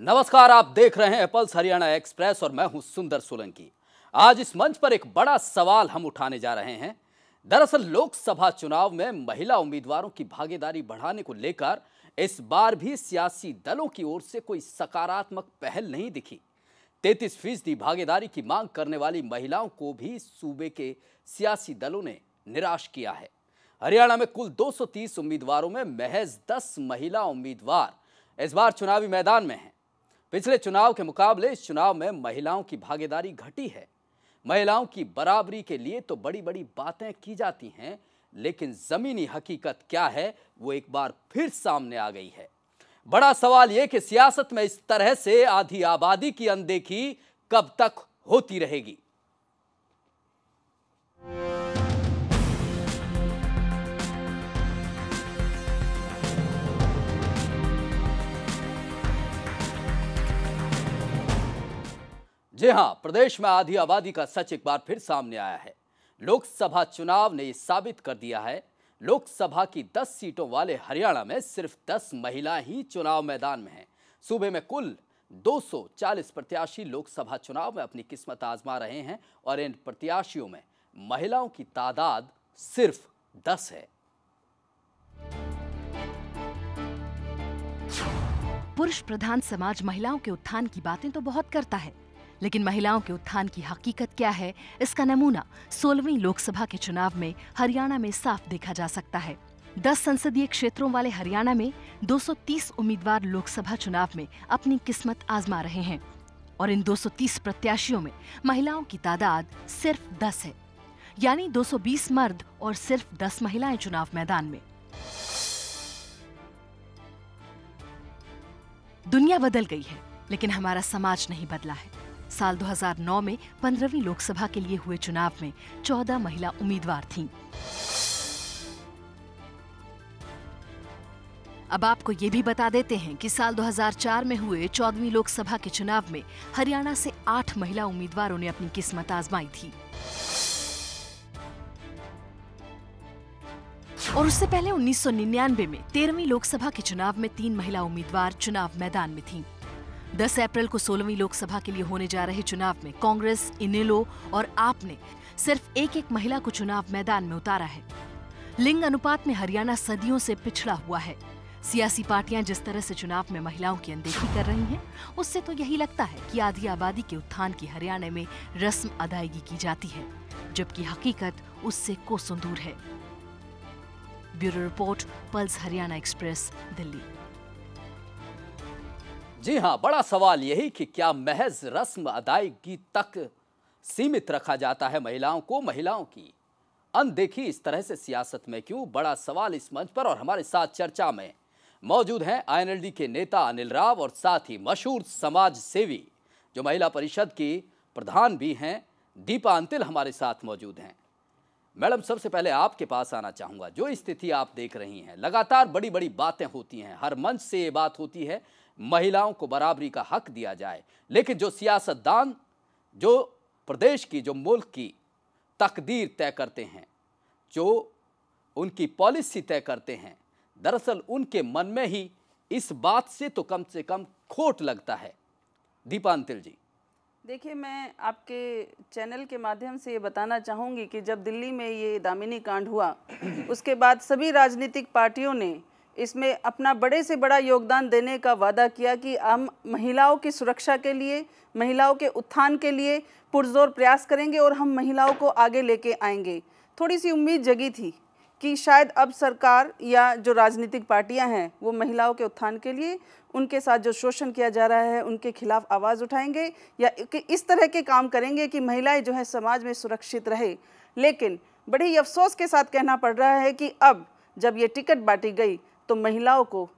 नमस्कार, आप देख रहे हैं पल्स हरियाणा एक्सप्रेस और मैं हूं सुंदर सोलंकी। आज इस मंच पर एक बड़ा सवाल हम उठाने जा रहे हैं। दरअसल लोकसभा चुनाव में महिला उम्मीदवारों की भागीदारी बढ़ाने को लेकर इस बार भी सियासी दलों की ओर से कोई सकारात्मक पहल नहीं दिखी। 33% भागीदारी की मांग करने वाली महिलाओं को भी सूबे के सियासी दलों ने निराश किया है। हरियाणा में कुल 230 उम्मीदवारों में महज 10 महिला उम्मीदवार इस बार चुनावी मैदान में हैं। पिछले चुनाव के मुकाबले इस चुनाव में महिलाओं की भागीदारी घटी है। महिलाओं की बराबरी के लिए तो बड़ी बड़ी बातें की जाती हैं, लेकिन जमीनी हकीकत क्या है वो एक बार फिर सामने आ गई है। बड़ा सवाल ये कि सियासत में इस तरह से आधी आबादी की अनदेखी कब तक होती रहेगी। जी हां, प्रदेश में आधी आबादी का सच एक बार फिर सामने आया है। लोकसभा चुनाव ने यह साबित कर दिया है। लोकसभा की 10 सीटों वाले हरियाणा में सिर्फ 10 महिलाएं ही चुनाव मैदान में हैं। सूबे में कुल 240 प्रत्याशी लोकसभा चुनाव में अपनी किस्मत आजमा रहे हैं और इन प्रत्याशियों में महिलाओं की तादाद सिर्फ 10 है। पुरुष प्रधान समाज महिलाओं के उत्थान की बातें तो बहुत करता है, लेकिन महिलाओं के उत्थान की हकीकत क्या है, इसका नमूना 16वीं लोकसभा के चुनाव में हरियाणा में साफ देखा जा सकता है। 10 संसदीय क्षेत्रों वाले हरियाणा में 230 उम्मीदवार लोकसभा चुनाव में अपनी किस्मत आजमा रहे हैं और इन 230 प्रत्याशियों में महिलाओं की तादाद सिर्फ 10 है, यानी 220 मर्द और सिर्फ 10 महिलाएं चुनाव मैदान में। दुनिया बदल गई है, लेकिन हमारा समाज नहीं बदला है। साल 2009 में 15वीं लोकसभा के लिए हुए चुनाव में 14 महिला उम्मीदवार थीं। अब आपको ये भी बता देते हैं कि साल 2004 में हुए 14वीं लोकसभा के चुनाव में हरियाणा से 8 महिला उम्मीदवारों ने अपनी किस्मत आजमाई थी। और उससे पहले 1999 में 13वीं लोकसभा के चुनाव में 3 महिला उम्मीदवार चुनाव मैदान में थीं। 10 अप्रैल को 16वीं लोकसभा के लिए होने जा रहे चुनाव में कांग्रेस, इनेलो और आप ने सिर्फ एक महिला को चुनाव मैदान में उतारा है। लिंग अनुपात में हरियाणा सदियों से पिछड़ा हुआ है। सियासी पार्टियां जिस तरह से चुनाव में महिलाओं की अनदेखी कर रही हैं, उससे तो यही लगता है कि आधी आबादी के उत्थान की हरियाणा में रस्म अदायगी की जाती है, जबकि हकीकत उससे कोसों दूर है। Bureau report, pulse Haryana express, Delhi. जी हां, बड़ा सवाल यही कि क्या महज रस्म अदायगी तक सीमित रखा जाता है महिलाओं को। महिलाओं की अनदेखी इस तरह से सियासत में क्यों? बड़ा सवाल इस मंच पर। और हमारे साथ चर्चा में मौजूद हैं आईएनएलडी के नेता अनिल राव और साथ ही मशहूर समाज सेवी जो महिला परिषद की प्रधान भी हैं, दीपा अंतिल हमारे साथ मौजूद हैं। मैडम, सबसे पहले आपके पास आना चाहूंगा। जो स्थिति आप देख रही हैं, लगातार बड़ी बड़ी बातें होती हैं, हर मंच से ये बात होती है महिलाओं को बराबरी का हक दिया जाए, लेकिन जो सियासतदान जो प्रदेश की, जो मुल्क की तकदीर तय करते हैं, जो उनकी पॉलिसी तय करते हैं, दरअसल उनके मन में ही इस बात से कम खोट लगता है। दीपा अंतिल जी, देखिए, मैं आपके चैनल के माध्यम से ये बताना चाहूँगी कि जब दिल्ली में ये दामिनी कांड हुआ उसके बाद सभी राजनीतिक पार्टियों ने इसमें अपना बड़े से बड़ा योगदान देने का वादा किया कि हम महिलाओं की सुरक्षा के लिए, महिलाओं के उत्थान के लिए पुरजोर प्रयास करेंगे और हम महिलाओं को आगे लेके आएंगे। थोड़ी सी उम्मीद जगी थी कि शायद अब सरकार या जो राजनीतिक पार्टियां हैं वो महिलाओं के उत्थान के लिए, उनके साथ जो शोषण किया जा रहा है उनके खिलाफ आवाज़ उठाएंगे या इस तरह के काम करेंगे कि महिलाएं जो है समाज में सुरक्षित रहे। लेकिन बड़े ही अफसोस के साथ कहना पड़ रहा है कि अब जब ये टिकट बांटी गई तो महिलाओं को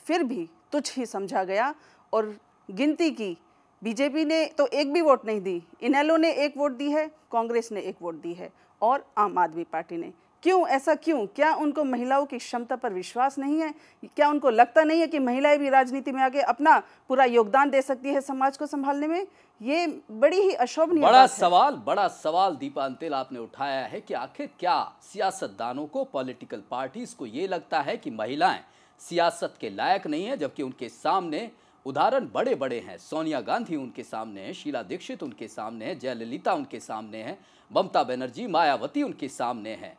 फिर भी तुच्छ ही समझा गया और गिनती की। बीजेपी ने तो एक भी वोट नहीं दी, इनेलो ने 1 वोट दी है, कांग्रेस ने 1 वोट दी है और आम आदमी पार्टी ने। क्यों? ऐसा क्यों? क्या उनको महिलाओं की क्षमता पर विश्वास नहीं है? क्या उनको लगता नहीं है कि महिलाएं भी राजनीति में आके अपना पूरा योगदान दे सकती है समाज को संभालने में? ये बड़ी ही अशोभनीय बड़ा सवाल दीपा अंतिल आपने उठाया है कि आखिर क्या सियासतदानों को, पॉलिटिकल पार्टीज को ये लगता है कि महिलाएं सियासत के लायक नहीं है, जबकि उनके सामने उदाहरण बड़े बड़े हैं। सोनिया गांधी उनके सामने है, शीला दीक्षित उनके सामने है, जयललिता उनके सामने है, ममता बनर्जी, मायावती उनके सामने है।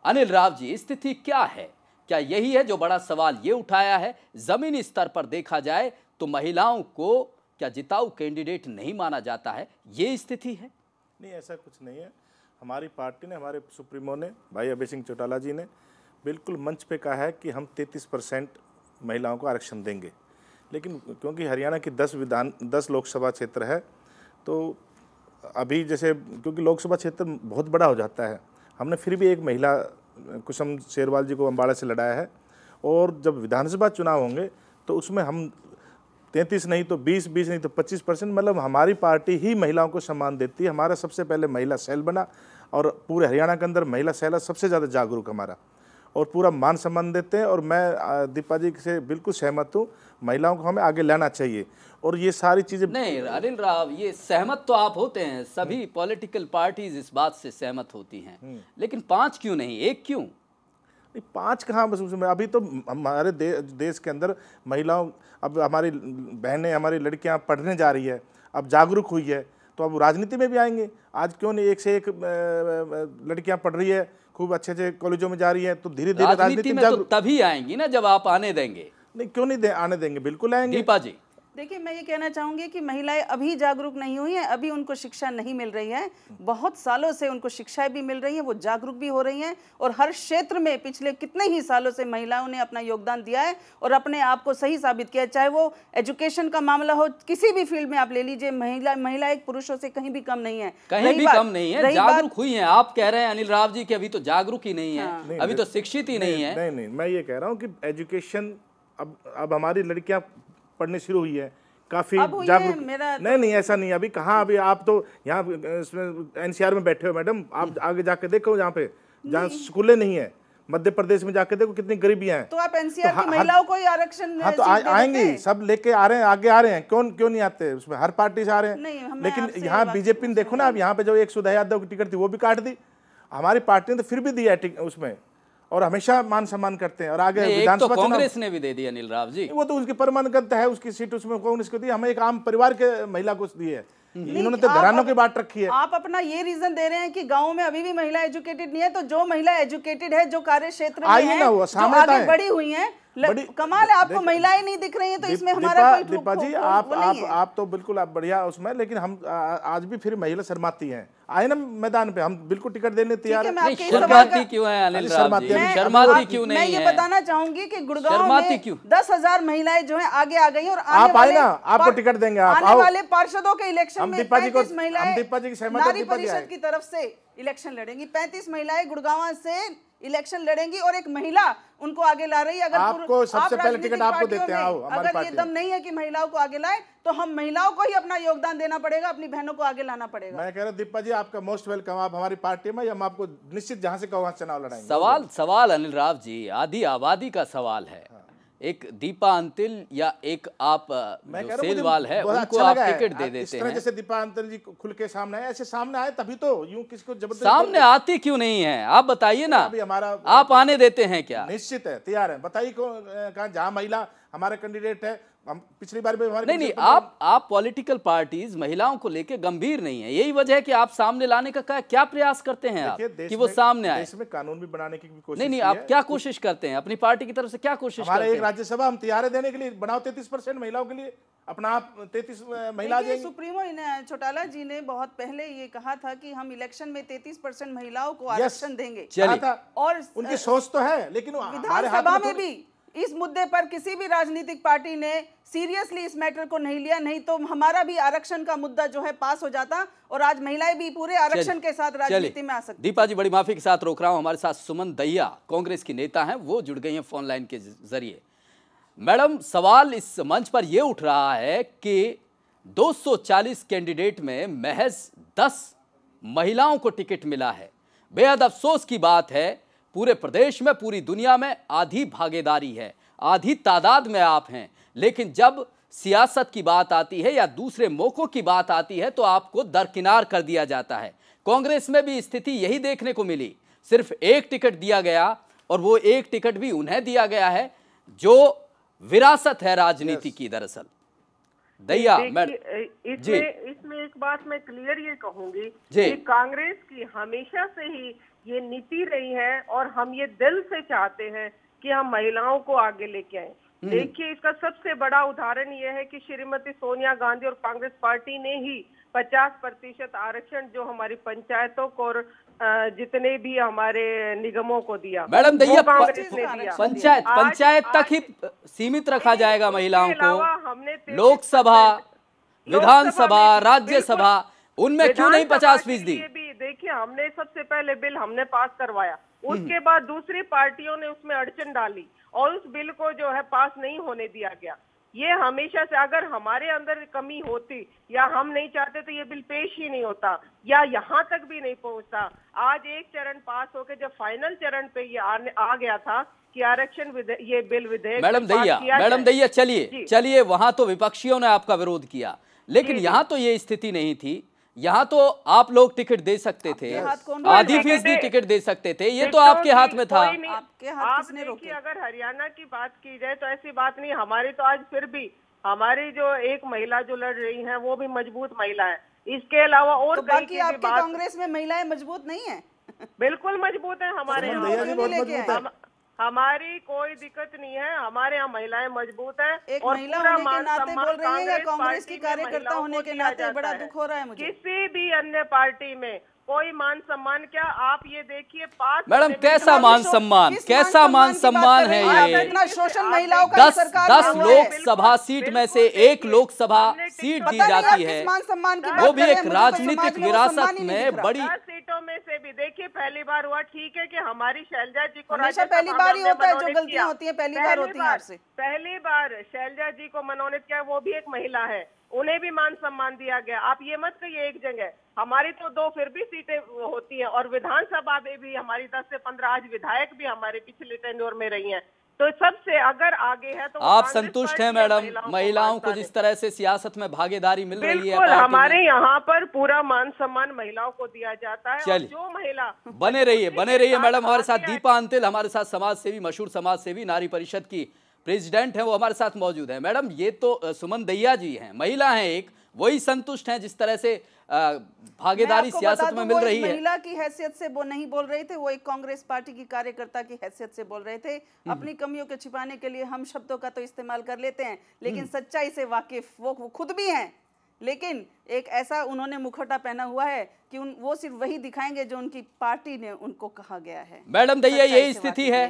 अनिल राव जी, स्थिति क्या है? क्या यही है जो बड़ा सवाल ये उठाया है? जमीनी स्तर पर देखा जाए तो महिलाओं को क्या जिताऊ कैंडिडेट नहीं माना जाता है, ये स्थिति है? नहीं, ऐसा कुछ नहीं है। हमारी पार्टी ने, हमारे सुप्रीमो ने, भाई अभय सिंह चौटाला जी ने बिल्कुल मंच पे कहा है कि हम 33% महिलाओं को आरक्षण देंगे। लेकिन क्योंकि हरियाणा की 10 लोकसभा क्षेत्र है, तो अभी जैसे क्योंकि लोकसभा क्षेत्र बहुत बड़ा हो जाता है, हमने फिर भी एक महिला कुसुम शेरवाल जी को अम्बाड़ा से लड़ाया है। और जब विधानसभा चुनाव होंगे तो उसमें हम 33 नहीं तो 20 नहीं तो 25%, मतलब हमारी पार्टी ही महिलाओं को सम्मान देती है। हमारा सबसे पहले महिला सेल बना और पूरे हरियाणा के अंदर महिला सेल सबसे ज़्यादा जागरूक हमारा, और पूरा मान सम्मान देते हैं। और मैं दीपा जी से बिल्कुल सहमत हूँ, महिलाओं को हमें आगे लाना चाहिए। और ये सारी चीज़ें नहीं अनिल राव, ये सहमत तो आप होते हैं, सभी पॉलिटिकल पार्टीज इस बात से सहमत होती हैं, लेकिन 5 क्यों नहीं, 1 क्यों? 5 कहाँ? बस उसमें अभी तो हमारे देश के अंदर महिलाओं, अब हमारी बहनें, हमारी लड़कियां पढ़ने जा रही है, अब जागरूक हुई है, तो अब राजनीति में भी आएंगे। आज क्यों नहीं, एक से एक लड़कियां पढ़ रही है, खूब अच्छे अच्छे कॉलेजों में जा रही है, तो धीरे धीरे राजनीति में तो तभी आएंगी ना जब आप आने देंगे। नहीं, क्यों नहीं आने देंगे, बिल्कुल आएंगे। दीपा जी, देखिए, मैं ये कहना चाहूंगी कि महिलाएं अभी जागरूक नहीं हुई हैं, अभी उनको शिक्षा नहीं मिल रही है। बहुत सालों से उनको शिक्षाएं भी मिल रही हैं, वो जागरूक भी हो रही हैं, और हर क्षेत्र में पिछले कितने ही सालों से महिलाओं ने अपना योगदान दिया है और अपने आप को सही साबित किया है। चाहे वो एजुकेशन का मामला हो, किसी भी फील्ड में आप ले लीजिए, महिला एक पुरुषों से कहीं भी कम नहीं है, कहीं भी कम नहीं है, जागरूक हुई है। आप कह रहे हैं अनिल राव जी कि अभी तो जागरूक ही नहीं है, अभी तो शिक्षित ही नहीं है। नहीं, मैं ये कह रहा हूँ कि एजुकेशन अब हमारी लड़कियां पढ़ने शुरू हुई है, काफी जागरूक। नहीं, ऐसा नहीं। अभी कहाँ, अभी आप तो यहाँ एनसीआर में बैठे हो मैडम, आप आगे जाके देखो, यहाँ पे जहाँ स्कूलें नहीं है, मध्य प्रदेश में जाके देखो कितनी गरीबियां हैं। तो आप एनसीआर की महिलाओं को ही आरक्षण, हाँ, तो आएंगे, सब लेके आ रहे हैं, आगे आ रहे हैं, क्यों नहीं आते? उसमें हर पार्टी से आ रहे हैं। लेकिन यहाँ बीजेपी ने देखो ना, अब यहाँ पे जो 1 सुधा यादव की टिकट थी वो भी काट दी। हमारी पार्टी ने तो फिर भी दिया उसमें, और हमेशा मान सम्मान करते हैं। और आगे विधानसभा तो कांग्रेस ने भी दे दी अनिल राव जी, वो तो उसकी परमानंत है, उसकी सीट उसमें कांग्रेस को दी, हमें एक आम परिवार के महिला को दी है। इन्होंने तो घरानों की बात रखी है। आप अपना ये रीजन दे रहे हैं कि गांव में अभी भी महिला एजुकेटेड नहीं है, तो जो महिला एजुकेटेड है, जो कार्य क्षेत्र में है, जो आगे बढ़ी हुई है, कमाल है, आपको महिलाएं नहीं दिख रही हैं, तो इसमें हमारा कोई दीपा जी, आप तो बिल्कुल आप बढ़िया उसमें, लेकिन हम आज भी फिर महिला शर्माती हैं। आए ना मैदान पे, हम बिल्कुल टिकट देने तैयार हैं। शर्माती क्यों है अनिल राव जी? शर्माती क्यों नहीं है? मैं ये बताना चाहूंगी कि गुड़गांव में 10,000 महिलाएं जो हैं आगे आ गई, और आप आए ना, आपको टिकट देंगे। आने वाले पार्षदों के इलेक्शन में 35 महिलाएं दीपा जी की नारी परिषद की तरफ से इलेक्शन लड़ेंगी। 35 महिलाएं गुड़गांव से इलेक्शन लड़ेंगी, और एक महिला उनको आगे ला रही है। अगर आपको सबसे पहले टिकट आपको देते हैं, आओ हमारी अगर ये दम नहीं है कि महिलाओं को आगे लाए, तो हम महिलाओं को ही अपना योगदान देना पड़ेगा, अपनी बहनों को आगे लाना पड़ेगा। मैं कह रहा हूं दीपा जी, आपका मोस्ट वेलकम, आप हमारी पार्टी में, हम आपको निश्चित जहां से कहो वहां चुनाव लड़ाएंगे। सवाल अनिल राव जी, आधी आबादी का सवाल है। एक दीपा अंतिल या एक आप जो सेलवाल है, उनको आप टिकट दे देते हैं। जैसे दीपा अंतिल जी खुल के सामने आए, ऐसे सामने आए तभी तो, यूं किसको जबरदस्ती सामने आती क्यों नहीं है? आप बताइए ना, अभी हमारा आप आने देते हैं क्या? निश्चित है, तैयार है। बताइए कहाँ, जहाँ महिला हमारा कैंडिडेट है, हम पिछली बार भी हमारे नहीं, आप पॉलिटिकल पार्टीज महिलाओं को लेके गंभीर नहीं है, यही वजह है कि आप सामने लाने का क्या प्रयास करते हैं आप कि वो सामने आए? देश में कानून भी बनाने की कोशिश नहीं, आप क्या कोशिश करते हैं अपनी पार्टी की तरफ से? क्या कोशिश हमारे एक राज्यसभा हम तैयार है देने के लिए, बनाओ 33% महिलाओं के लिए, अपना आप 33 महिला देंगे। सुप्रीमो चौटाला जी ने बहुत पहले ये कहा था कि हम इलेक्शन में 33% महिलाओं को आरक्षण देंगे, और उनकी सोच तो है, लेकिन विधानसभा में भी इस मुद्दे पर किसी भी राजनीतिक पार्टी ने सीरियसली इस मैटर को नहीं लिया, नहीं तो हमारा भी आरक्षण का मुद्दा जो है पास हो जाता, और आज महिलाएं भी पूरे आरक्षण के साथ राजनीति में आ सकती। दीपा जी, बड़ी माफी के साथ रोक रहा हूं, हमारे साथ सुमन दहिया कांग्रेस की नेता हैं, वो जुड़ गई हैं फोन लाइन के जरिए। मैडम, सवाल इस मंच पर यह उठ रहा है कि 240 कैंडिडेट में महज 10 महिलाओं को टिकट मिला है। बेहद अफसोस की बात है, पूरे प्रदेश में, पूरी दुनिया में आधी भागीदारी है, आधी तादाद में आप हैं, लेकिन जब सियासत की बात आती है या दूसरे मौकों की बात आती है तो आपको दरकिनार कर दिया जाता है। कांग्रेस में भी स्थिति यही देखने को मिली, सिर्फ एक टिकट दिया गया, और वो एक टिकट भी उन्हें दिया गया है जो विरासत है राजनीति की। दरअसल दैया इसमें एक बात मैं क्लियर ये कहूंगी कि कांग्रेस की हमेशा से ही ये नीति रही है और हम ये दिल से चाहते हैं कि हम महिलाओं को आगे लेके आए। देखिए, इसका सबसे बड़ा उदाहरण ये है कि श्रीमती सोनिया गांधी और कांग्रेस पार्टी ने ही 50% आरक्षण जो हमारी पंचायतों को और जितने भी हमारे निगमों को दिया। मैडम दैया, कांग्रेस ने दिया। पंचायत तक ही सीमित रखा जाएगा महिलाओं को। हमने लोकसभा, विधानसभा, राज्यसभा, उनमें क्यों नहीं 50%? देखिए, हमने सबसे पहले बिल हमने पास करवाया, उसके बाद दूसरी पार्टियों ने उसमें अड़चन डाली और उस बिल को जो है पास नहीं होने दिया गया। ये हमेशा से, अगर हमारे अंदर कमी होती या हम नहीं चाहते तो ये बिल पेश ही नहीं होता या यहाँ तक भी नहीं पहुँचता। आज एक चरण पास होकर जब फाइनल चरण पे ये आ गया था कि आरक्षण ये बिल विधेयक। मैडम दैया चलिए, वहां तो विपक्षियों ने आपका विरोध किया, लेकिन यहाँ तो ये स्थिति नहीं थी। यहाँ तो आप लोग टिकट दे सकते थे, आधी फीसदी टिकट दे सकते थे, ये तो आपके हाथ में था। आपके हाथ किसने रोके? अगर हरियाणा की बात की जाए तो ऐसी बात नहीं, हमारी तो आज फिर भी हमारी जो एक महिला जो लड़ रही है वो भी मजबूत महिला है। इसके अलावा और तो बाकी आपकी कांग्रेस में महिलाएं मजबूत नहीं है? बिल्कुल मजबूत है हमारे यहाँ, हमारी कोई दिक्कत नहीं है, हमारे यहाँ महिलाएं मजबूत हैं। एक महिला होने के नाते बोल रही है या कांग्रेस की कार्यकर्ता होने के नाते बड़ा दुख हो रहा है मुझे? किसी भी अन्य पार्टी में कोई मान सम्मान, क्या आप ये देखिए 5 मैडम कैसा मान सम्मान, कैसा मान सम्मान है ये? शोषण महिलाओं का 10 लोकसभा सीट में से 1 लोकसभा सीट दी जाती है, वो भी एक राजनीतिक विरासत में बड़ी 10 सीटों में से भी। देखिए, पहली बार हुआ, ठीक है कि हमारी शैलजा जी को हमेशा पहली बार ही होता है, जो गलतियां होती है पहली बार होती है आपसे। पहली बार शैलजा जी को मनोनीत किया, वो भी एक महिला है, उन्हें भी मान सम्मान दिया गया। आप ये मत कहिए एक जगह, हमारी तो 2 फिर भी सीटें होती हैं और विधानसभा में भी हमारी 10 से 15 आज विधायक भी हमारे पिछले टेन्योर में रही हैं। तो सबसे अगर आगे है तो आप संतुष्ट हैं मैडम महिलाओं को जिस तरह से सियासत में भागीदारी मिल रही है? हमारे यहाँ पर पूरा मान सम्मान महिलाओं को दिया जाता है। और जो महिला बने रहिए मैडम हमारे साथ। दीपा अंतिल हमारे साथ समाज सेवी, मशहूर समाज सेवी, नारी परिषद की प्रेसिडेंट है, वो हमारे साथ मौजूद है। मैडम, ये तो सुमन दैया जी हैं, महिला हैं एक, वही संतुष्ट हैं जिस तरह से भागीदारी सियासत में मिल रही है? महिला की हैसियत से वो नहीं बोल रहे थे, वो एक कांग्रेस पार्टी की कार्यकर्ता की हैसियत से बोल रहे थे। अपनी कमियों को छिपाने के लिए हम शब्दों का तो इस्तेमाल कर लेते हैं, लेकिन सच्चाई से वाकिफ वो खुद भी हैं। लेकिन एक ऐसा उन्होंने मुखौटा पहना हुआ है कि वो सिर्फ वही दिखाएंगे जो उनकी पार्टी ने उनको कहा गया है। मैडम दैया, यही स्थिति है।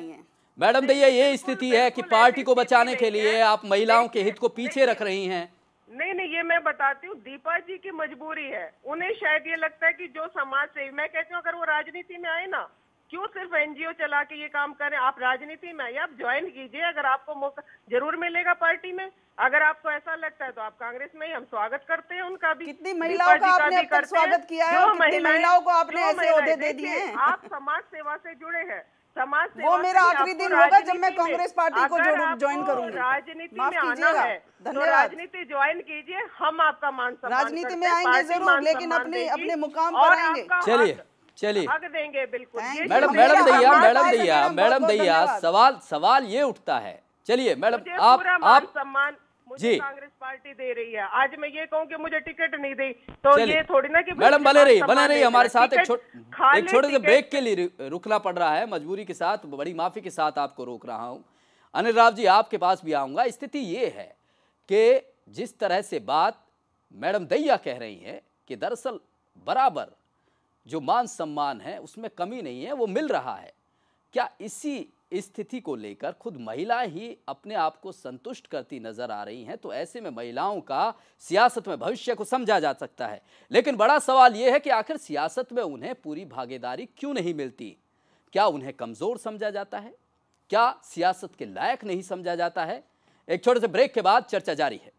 मैडम दैया, ये स्थिति है कि पार्टी को बचाने के लिए आप महिलाओं के हित को पीछे रख रही हैं। नहीं, ये मैं बताती हूँ, दीपा जी की मजबूरी है। उन्हें शायद ये लगता है कि जो समाज से, मैं कहती हूँ अगर वो राजनीति में आए ना, क्यों सिर्फ एनजीओ चला के ये काम करें? आप राजनीति में आइए, आप ज्वाइन कीजिए, अगर आपको मौका जरूर मिलेगा पार्टी में। अगर आपको ऐसा लगता है तो आप कांग्रेस में ही, हम स्वागत करते हैं उनका भी। कितनी महिलाओं का आपने अब तक स्वागत किया है, कितनी महिलाओं को आपने ऐसे ओहदे दे दिए हैं? आप समाज सेवा से जुड़े हैं, समाज सेवा। वो मेरा आखिरी दिन होगा जब मैं कांग्रेस पार्टी को ज्वाइन करूंगी। राजनीति में आना है तो राजनीति ज्वाइन कीजिए, हम आपका मान सम्मान राजनीति में आएंगे जरूर, लेकिन अपने मुकाम पर आएंगे। चलिए हक देंगे बिल्कुल। मैडम दैया, सवाल ये उठता है। चलिए मैडम, आप सम्मान मुझे कांग्रेस पार्टी दे रही है। आज मैं ये कहूँ कि मुझे टिकट नहीं दी तो ये थोड़ी ना कि मैडम बने रहिए हमारे साथ। एक छोटे से ब्रेक के लिए रुकना पड़ रहा है मजबूरी के साथ, बड़ी माफी के साथ आपको रोक रहा हूँ। अनिल राव जी, आपके पास भी आऊंगा। स्थिति ये है कि जिस तरह से बात मैडम दैया कह रही है कि दरअसल बराबर जो मान सम्मान है उसमें कमी नहीं है, वो मिल रहा है। क्या इसी स्थिति को लेकर खुद महिलाएं ही अपने आप को संतुष्ट करती नजर आ रही हैं? तो ऐसे में महिलाओं का सियासत में भविष्य को समझा जा सकता है, लेकिन बड़ा सवाल यह है कि आखिर सियासत में उन्हें पूरी भागीदारी क्यों नहीं मिलती? क्या उन्हें कमजोर समझा जाता है? क्या सियासत के लायक नहीं समझा जाता है? एक छोटे से ब्रेक के बाद चर्चा जारी है।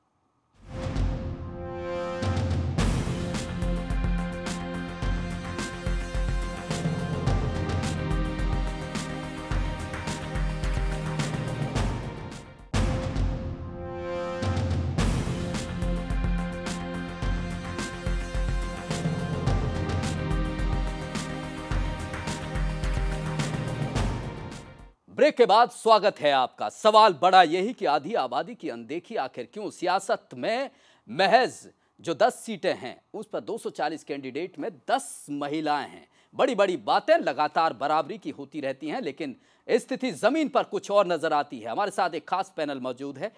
ब्रेक के बाद स्वागत है आपका। सवाल बड़ा यही कि आधी आबादी की अनदेखी आखिर क्यों? सियासत में महज जो 10 सीटें हैं उस पर 240 कैंडिडेट में 10 महिलाएं हैं। बड़ी बड़ी बातें लगातार बराबरी की होती रहती हैं, लेकिन स्थिति जमीन पर कुछ और नजर आती है। हमारे साथ एक खास पैनल मौजूद है।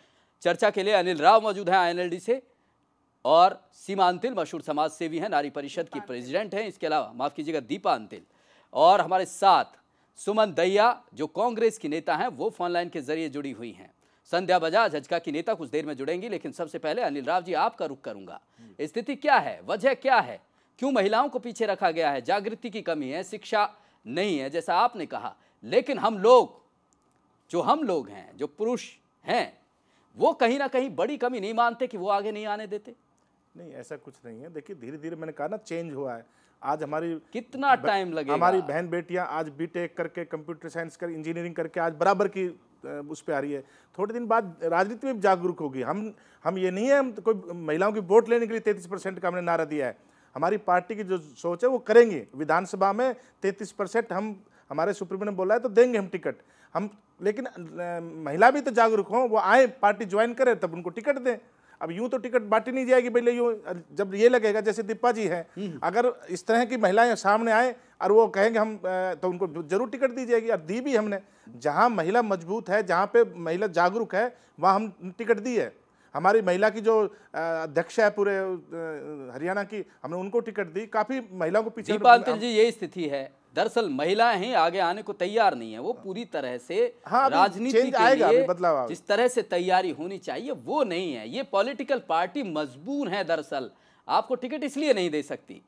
चर्चा के लिए अनिल राव मौजूद हैं INLD से, और सीमा अंतिल मशहूर समाज सेवी हैं, नारी परिषद की प्रेसिडेंट हैं। इसके अलावा माफ कीजिएगा दीपा अंतिल, और हमारे साथ सुमन दहिया जो कांग्रेस की नेता हैं, वो फोन लाइन के जरिए जुड़ी हुई हैं। संध्या बजाज हजका की नेता कुछ देर में जुड़ेंगी, लेकिन सबसे पहले अनिल राव जी आपका रुख करूंगा। स्थिति क्या है, वजह क्या है, क्यों महिलाओं को पीछे रखा गया है? जागृति की कमी है, शिक्षा नहीं है जैसा आपने कहा, लेकिन हम लोग हैं, जो पुरुष हैं, वो कहीं ना कहीं बड़ी कमी नहीं मानते कि वो आगे नहीं आने देते? नहीं, ऐसा कुछ नहीं है। देखिए, धीरे धीरे मैंने कहा ना, चेंज हुआ है। आज हमारी कितना टाइम लगेगा? हमारी बहन बेटियां आज बीटेक करके, कंप्यूटर साइंस कर, इंजीनियरिंग करके आज बराबर की उस पे आ रही है। थोड़े दिन बाद राजनीति में भी जागरूक होगी। हम ये नहीं है हम कोई महिलाओं की वोट लेने के लिए 33% का हमने नारा दिया है। हमारी पार्टी की जो सोच है वो करेंगे। विधानसभा में 33% हमारे सुप्रीमो ने बोला है तो देंगे हम टिकट। लेकिन महिला भी तो जागरूक हों, वो आए, पार्टी ज्वाइन करे, तब उनको टिकट दें। अब यूं तो टिकट बांटी नहीं जाएगी पहले। यूं जब ये लगेगा, जैसे दीपा जी हैं, अगर इस तरह की महिलाएं सामने आए और वो कहेंगे हम, तो उनको जरूर टिकट दी जाएगी। और दी भी हमने। जहां महिला मजबूत है, जहां पे महिला जागरूक है, वहां हम टिकट दी है। हमारी महिला की जो अध्यक्ष है पूरे हरियाणा की, हमने उनको टिकट दी। काफी महिलाओं को पीछे। दीपा अंतिल जी, ये स्थिति है। दरअसल महिलाएं ही आगे आने को तैयार नहीं है। वो पूरी तरह से राजनीति के लिए जिस तरह से तैयारी होनी चाहिए वो नहीं है। ये पॉलिटिकल पार्टी मजबूर है दरअसल, आपको टिकट इसलिए नहीं दे सकती।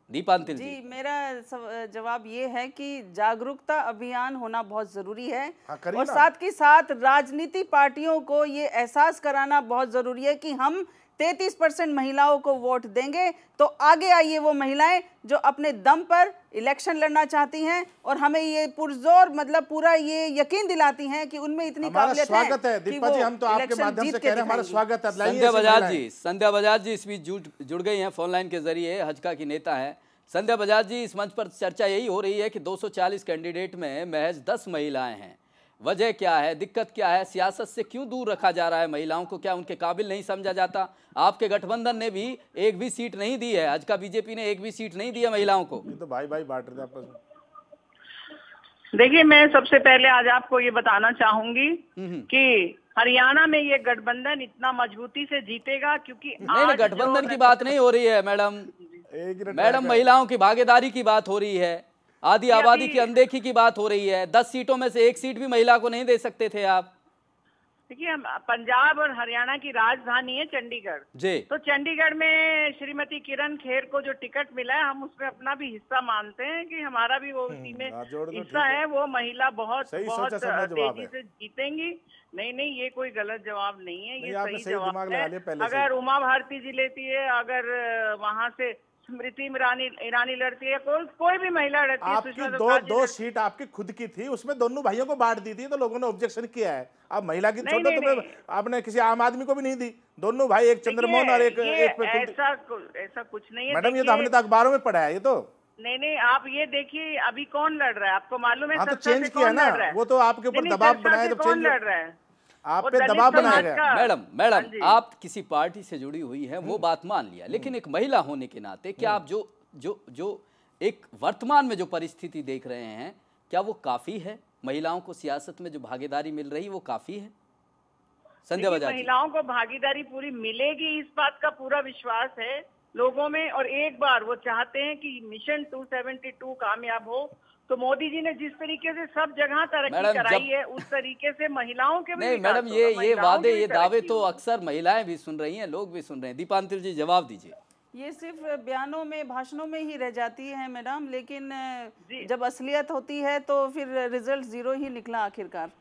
दीपा अंतिल जी, मेरा जवाब ये है कि जागरूकता अभियान होना बहुत जरूरी है। और साथ ही साथ राजनीति पार्टियों को ये एहसास कराना बहुत जरूरी है कि हम 33% महिलाओं को वोट देंगे तो आगे आइए वो महिलाएं जो अपने दम पर इलेक्शन लड़ना चाहती हैं, और हमें ये पुरजोर मतलब पूरा ये यकीन दिलाती हैं कि उनमें इतनी काबिलियत है। स्वागत है दीपा जी, हम तो आपके माध्यम से कह रहे हैं, हमारा स्वागत है। संध्या बजाज जी इस बीच जुड़ गई हैं फोन लाइन के जरिए, हजका की नेता है। संध्या बजाज जी, इस मंच पर चर्चा यही हो रही है कि 240 कैंडिडेट में महज 10 महिलाएं हैं। वजह क्या है, दिक्कत क्या है? सियासत से क्यों दूर रखा जा रहा है महिलाओं को? क्या उनके काबिल नहीं समझा जाता? आपके गठबंधन ने भी एक भी सीट नहीं दी है, आज का बीजेपी ने एक भी सीट नहीं दी है महिलाओं को। ये तो भाई बांट रहे थे आपस में। देखिए, मैं सबसे पहले आज आपको ये बताना चाहूंगी कि हरियाणा में ये गठबंधन इतना मजबूती से जीतेगा, क्योंकि नहीं, गठबंधन की बात नहीं हो रही है मैडम। महिलाओं की भागीदारी की बात हो रही है, आधी आबादी की अनदेखी की बात हो रही है। 10 सीटों में से एक सीट भी महिला को नहीं दे सकते थे आप। देखिए, पंजाब और हरियाणा की राजधानी है चंडीगढ़ जी। तो चंडीगढ़ में श्रीमती किरण खेर को जो टिकट मिला है, हम उसमें अपना भी हिस्सा मानते हैं कि हमारा भी वो उसी में हिस्सा है। वो महिला बहुत तेजी से जीतेंगी। नहीं, ये कोई गलत जवाब नहीं है, ये सही जवाब है। अगर उमा भारती जी लेती है, अगर वहाँ से स्मृति ईरानी लड़ती है, कोई भी महिला लड़ती है। आपकी दो सीट आपकी खुद की थी, उसमें दोनों भाइयों को बांट दी थी, तो लोगों ने ऑब्जेक्शन किया है। अब महिला की छोड़ो तो आपने किसी आम आदमी को भी नहीं दी। दोनों भाई, एक चंद्रमोहन और एक ऐसा कुछ नहीं है मैडम। ये तो हमने तो अखबारों में पढ़ा है। ये तो नहीं, आप ये देखिए अभी कौन लड़ रहा है, आपको मालूम है? हाँ, तो चेंज किया ना, वो तो आपके ऊपर दबाव बनाया तो कौन लड़ रहा है, आप पे दबाव बनाया गया। मैडम आप किसी पार्टी से जुड़ी हुई है, वो बात मान लिया, लेकिन एक महिला होने के नाते क्या आप जो एक वर्तमान में जो परिस्थिति देख रहे हैं, क्या वो काफी है? महिलाओं को सियासत में जो भागीदारी मिल रही है वो काफी है? संध्या बजाज, महिलाओं को भागीदारी पूरी मिलेगी, इस बात का पूरा विश्वास है लोगों में। और एक बार वो चाहते हैं कि मिशन 272 कामयाब हो। तो मोदी जी ने जिस तरीके से सब जगह तरक्की कराई है, उस तरीके से महिलाओं के नहीं मैडम, ये वादे, ये दावे तो अक्सर महिलाएं भी सुन रही हैं, लोग भी सुन रहे हैं। दीपा अंतिल जी, जवाब दीजिए। ये सिर्फ बयानों में, भाषणों में ही रह जाती है मैडम, लेकिन जब असलियत होती है तो फिर रिजल्ट जीरो ही निकला आखिरकार।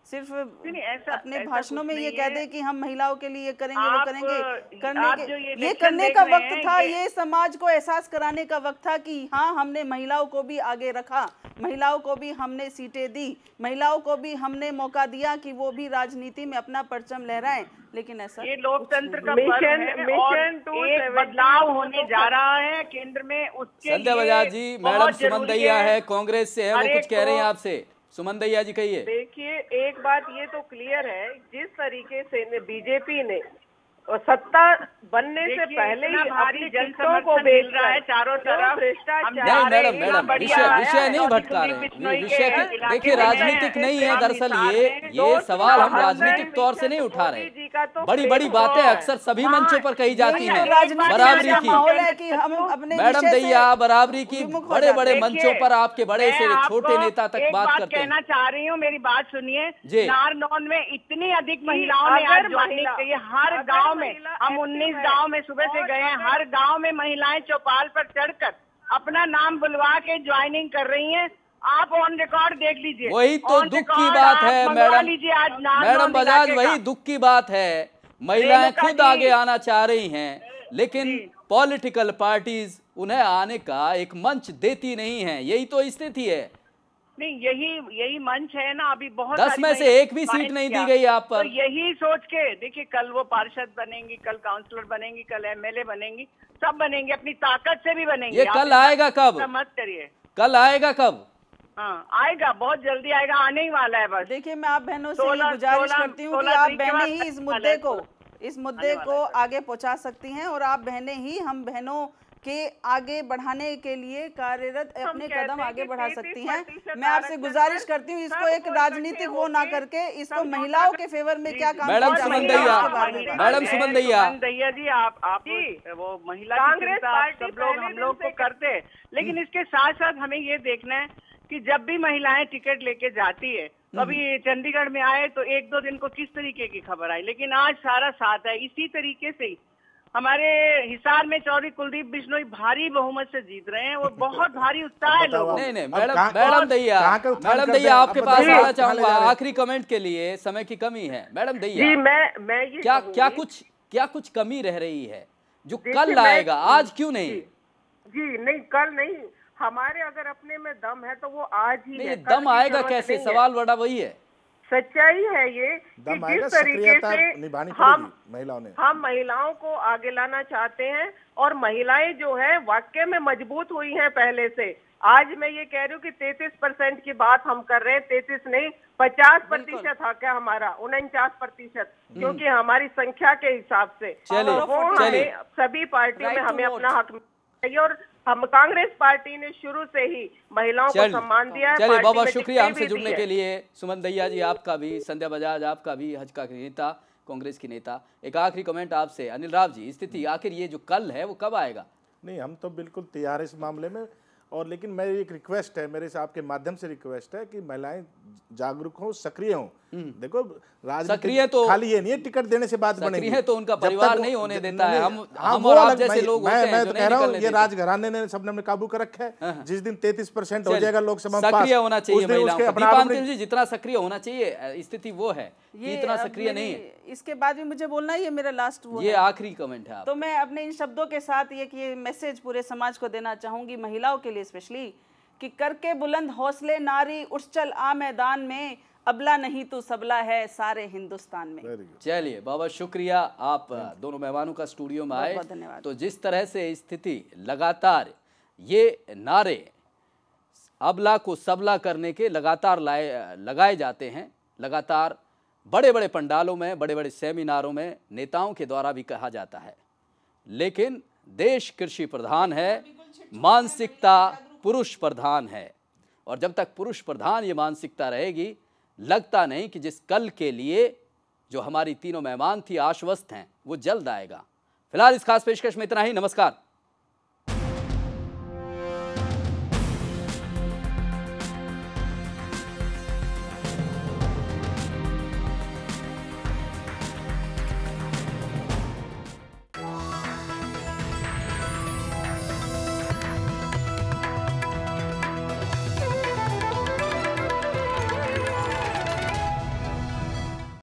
सिर्फ अपने भाषणों में ये कह दे कि हम महिलाओं के लिए करेंगे, वो करेंगे, ये करने का वक्त था। ये समाज को एहसास कराने का वक्त था कि हाँ, हमने महिलाओं को भी आगे रखा, महिलाओं को भी हमने सीटें दी, महिलाओं को भी हमने मौका दिया कि वो भी राजनीति में अपना परचम लहराएं। लेकिन ऐसा, ये लोकतंत्र का मिशन एक बदलाव होने जा रहा है केंद्र में। उसके संध्या बजाज जी, मैडम सुमन दहिया है, कांग्रेस से है, वो कुछ कह रहे हैं आपसे। सुमन दहिया जी कहिए। देखिए, एक बात ये तो क्लियर है, जिस तरीके से बीजेपी ने सत्ता बनने से पहले ही अपनी जनता को बेच रहा है चारों तरफ भ्रष्टाचार। नहीं मैडम विषय नहीं भटका रहे, विषय देखिए राजनीतिक नहीं है दरअसल, ये सवाल हम राजनीतिक तौर से नहीं उठा रहे। बड़ी बड़ी बातें अक्सर सभी मंचों पर कही जाती हैं, बराबरी की। मैडम दैया बराबरी की बड़े बड़े मंचों पर आपके बड़े से छोटे नेता तक बात करते हैं। कहना चाह रही हूँ, मेरी बात सुनिए। नारनौल में इतनी अधिक महिलाओं ने आज ज्वाइनिंग की है। हर गांव में, हम 19 गांव में सुबह से गए हैं, हर गांव में महिलाएं चौपाल पर चढ़कर अपना नाम बुलवा के ज्वाइनिंग कर रही हैं। आप ऑन रिकॉर्ड देख लीजिए। वही तो दुख की बात है मैडम बजाज, वही दुख की बात है। महिलाएं खुद आगे आना चाह रही हैं, लेकिन पॉलिटिकल पार्टीज उन्हें आने का एक मंच देती नहीं है। यही तो स्थिति है। नहीं, यही मंच है ना। अभी बहुत 10 में से एक भी सीट नहीं दी गई आप पर। तो यही सोच के देखिए, कल वो पार्षद बनेंगी, कल काउंसलर बनेंगी, कल एमएलए बनेंगी, सब बनेंगे, अपनी ताकत से भी बनेंगे। ये कल आएगा कब? मत करिए, कल आएगा कब? हाँ आएगा, बहुत जल्दी आएगा, आने ही वाला है बस। देखिए, मैं आप बहनों से गुजारिश करती हूँ कि आप बहनें ही इस मुद्दे को आगे पहुँचा सकती हैं, और आप बहनें ही हम बहनों के आगे बढ़ाने के लिए कार्यरत अपने कदम आगे बढ़ा सकती हैं। मैं आपसे गुजारिश करती हूँ, इसको एक राजनीतिक वो ना करके इसको महिलाओं के फेवर में क्या काम। मैडम सुमन दैया जी, आप वो महिला कांग्रेस पार्टी सब लोग हम लोग को करते हैं, लेकिन इसके साथ साथ हमें ये देखना है कि जब भी महिलाएं टिकट लेके जाती है, अभी चंडीगढ़ में आए तो 1-2 दिन को किस तरीके की खबर आई, लेकिन आज सारा साथ है। इसी तरीके से हमारे हिसार में चौधरी कुलदीप बिश्नोई भारी बहुमत से जीत रहे हैं, वो बहुत भारी उत्साह है लोगों। नहीं मैडम दैया आपके पास आना चाहूंगा आखिरी कमेंट के लिए, समय की कमी है। मैडम दैया जी, मैं ये क्या कुछ कमी रह रही है जो कल आएगा, आज क्यों नहीं? जी नहीं, कल नहीं। हमारे अगर अपने में दम है तो वो आज ही है। दम आएगा कैसे? सवाल बड़ा वही है। सच्चाई है ये कि जिस तरीके से हम महिलाओं को आगे लाना चाहते हैं, और महिलाएं जो है वाकई में मजबूत हुई हैं पहले से। आज मैं ये कह रही हूँ कि 33% की बात हम कर रहे हैं, 33 नहीं 50% हक है हमारा, 49%, क्योंकि हमारी संख्या के हिसाब से। चलिए सभी पार्टियों में हमें अपना हक चाहिए, और हम कांग्रेस पार्टी ने शुरू से ही महिलाओं को सम्मान दिया है। चलिए बहुत शुक्रिया हमसे जुड़ने के लिए सुमन दैया जी, आपका भी, संध्या बजाज आपका भी, हजका की नेता, कांग्रेस की नेता। एक आखिरी कमेंट आपसे अनिल राव जी, स्थिति आखिर ये जो कल है वो कब आएगा? नहीं, हम तो बिल्कुल तैयार है इस मामले में, और लेकिन मेरी एक रिक्वेस्ट है, मेरे से आपके माध्यम से रिक्वेस्ट है कि महिलाएं जागरूक हो, सक्रिय हो। देखो सक्रिय तो खाली ये नहीं है टिकट देने से बात बनेगी, सक्रिय तो उनका परिवार नहीं होने देता है। हम और आप जैसे लोग होते हैं, मैं तो कह रहा हूँ ये राजघराने ने सबने अपने काबू कर रखा है। जिस दिन 33% हो जाएगा लोकसभा में सक्रिय होना चाहिए महिलाओं जी, जितना सक्रिय होना चाहिए, स्थिति वो है, इतना सक्रिय नहीं है। इसके बाद भी मुझे बोलना है, ये मेरा लास्ट वो ये आखिरी कमेंट है। तो मैं अपने इन शब्दों के साथ ये मैसेज पूरे समाज को देना चाहूंगी, महिलाओं के लिए स्पेशली, कि करके बुलंद हौसले नारी उठ चल आ मैदान में, अबला नहीं तो सबला है सारे हिंदुस्तान में। चलिए बहुत शुक्रिया, आप दोनों मेहमानों का स्टूडियो में आए। तो जिस तरह से स्थिति लगातार ये नारे अबला को सबला करने के लगातार लगाए जाते हैं, लगातार बड़े बड़े पंडालों में, बड़े बड़े सेमिनारों में नेताओं के द्वारा भी कहा जाता है, लेकिन देश कृषि प्रधान है, मानसिकता पुरुष प्रधान है, और जब तक पुरुष प्रधान ये मानसिकता रहेगी, लगता नहीं कि जिस कल के लिए जो हमारी तीनों मेहमान थी आश्वस्त हैं, वो जल्द आएगा। फिलहाल इस खास पेशकश में इतना ही। नमस्कार।